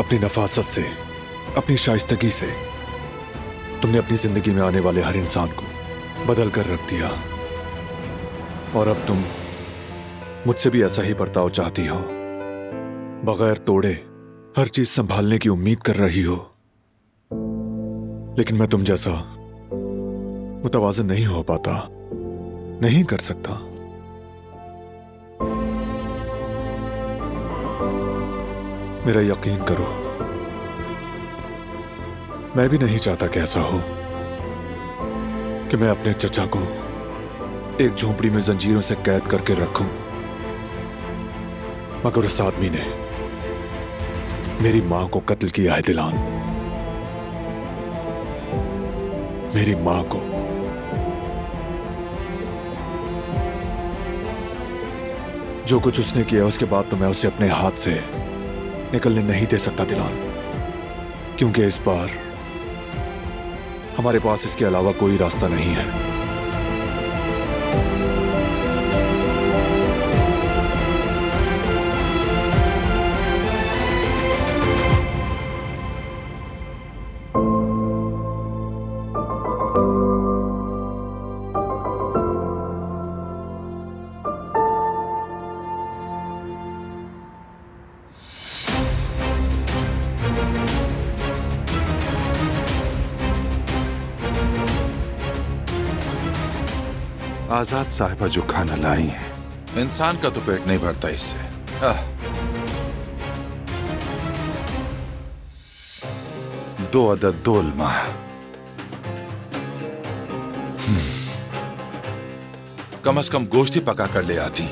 अपनी नफासत से, अपनी शाइस्तगी से तुमने अपनी जिंदगी में आने वाले हर इंसान को बदल कर रख दिया। और अब तुम मुझसे भी ऐसा ही बर्ताव चाहती हो, बगैर तोड़े हर चीज संभालने की उम्मीद कर रही हो। लेकिन मैं तुम जैसा मुतवाज़िन नहीं हो पाता, नहीं कर सकता। मेरा यकीन करो, मैं भी नहीं चाहता कि ऐसा हो कि मैं अपने चचा को एक झोंपड़ी में जंजीरों से कैद करके रखूं। मगर उस आदमी ने मेरी मां को कत्ल किया है दिलान, मेरी मां को। जो कुछ उसने किया उसके बाद तो मैं उसे अपने हाथ से निकलने नहीं दे सकता दिलान, क्योंकि इस बार हमारे पास इसके अलावा कोई रास्ता नहीं है। आजाद साहिबा जो खाना लाई है, इंसान का तो पेट नहीं भरता इससे। दो अदद दोलमा, कम से कम गोश्त ही पका कर ले आती।